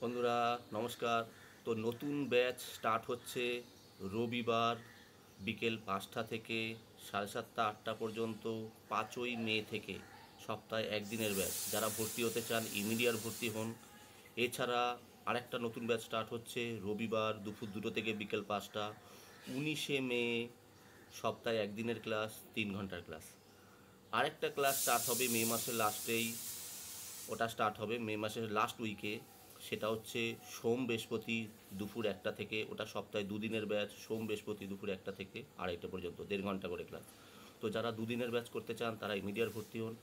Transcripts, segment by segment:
বন্ধুরা নমস্কার। তো নতুন ব্যাচ স্টার্ট হচ্ছে রবিবার বিকেল 5টা থেকে 7:30 8টা পর্যন্ত, 5ই মে থেকে। সপ্তাহে একদিনের ব্যাচ। যারা ভর্তি হতে চান ইমিডিয়েট ভর্তি হন। এছাড়া আরেকটা নতুন ব্যাচ স্টার্ট হচ্ছে রবিবার দুপুর 2টো থেকে বিকেল 5টা, 19শে মে। সপ্তাহে একদিনের ক্লাস, 3 ঘন্টার ক্লাস। আরেকটা ক্লাস স্টার্ট হবে মে মাসের লাস্টেই। ওটা স্টার্ট হবে মে মাসের লাস্ট উইকে। সেটা হচ্ছে সোম বৃহস্পতি দুপুর 1টা থেকে। ওটা সপ্তাহে দুদিনের ব্যাচ, সোম বৃহস্পতি দুপুর 1টা থেকে 2:30 পর্যন্ত, 1.5 ঘন্টা করে ক্লাস। তো যারা দুদিনের ব্যাচ করতে চান তারা ইমিডিয়েট ভর্তি হন।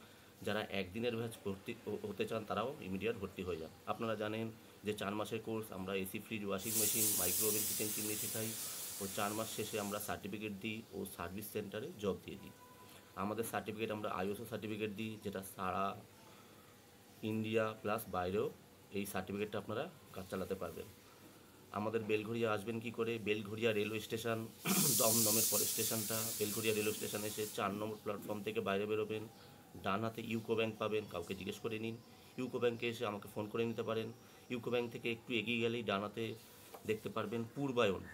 যারা একদিনের ব্যাচ ভর্তি হতে চান তারাও ইমিডিয়েট ভর্তি হয়ে যান। আপনারা জানেন যে 4 মাসের কোর্স। আমরা AC, fridge, washing machine, micro oven, kitchen chimney শেখাই। ও 4 মাস শেষে আমরা সার্টিফিকেট দিই ও সার্ভিস সেন্টারে জব দিয়ে দিই। আমাদের সার্টিফিকেট আমরা আইএসও সার্টিফিকেট দিই, যেটা সারা ইন্ডিয়া প্লাস বাইরেও এই সার্টিফিকেটটা আপনারা কাজ চালাতে পারবেন। আমাদের বেলঘড়িয়া আসবেন কি করে? বেলঘড়িয়া রেলওয়ে স্টেশন, দমদমের পরের স্টেশনটা বেলঘড়িয়া রেলওয়ে স্টেশন। এসে 4 নম্বর প্ল্যাটফর্ম থেকে বাইরে বেরোবেন, ডান হাতে ইউকো ব্যাংক পাবেন। কাউকে জিজ্ঞেস করে নিন। ইউকো ব্যাংকে এসে আমাকে ফোন করে নিতে পারেন। ইউকো ব্যাংক থেকে একটু এগিয়ে গেলেই ডান হাতে দেখতে পারবেন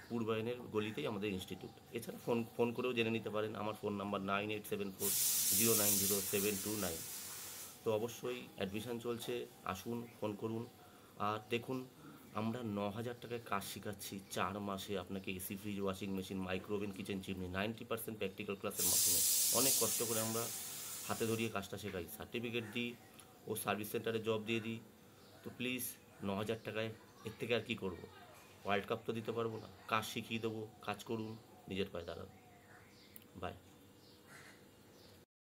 পূর্বায়নের গলিতেই আমাদের ইনস্টিটিউট। এছাড়া ফোন ফোন করেও জেনে নিতে পারেন। আমার ফোন নাম্বার 9874090729। তো অবশ্যই অ্যাডমিশান চলছে, আসুন, ফোন করুন। আর দেখুন, আমরা 9,000 টাকায় কাজ শেখাচ্ছি 4 মাসে আপনাকে। AC, fridge, washing machine, micro oven, kitchen chimney, 90% practical ক্লাসের মাধ্যমে। অনেক কষ্ট করে আমরা হাতে ধরিয়ে কাজটা শেখাই, সার্টিফিকেট দিই ও সার্ভিস সেন্টারে জব দিয়ে দিই। তো প্লিজ, 9,000 টাকায় এর থেকে আর কী করবো? ওয়ার্ল্ড কাপ তো দিতে পারবো না। কাজ শিখিয়ে দেবো, কাজ করুন, নিজের পায়ে দাঁড়ান। বাই।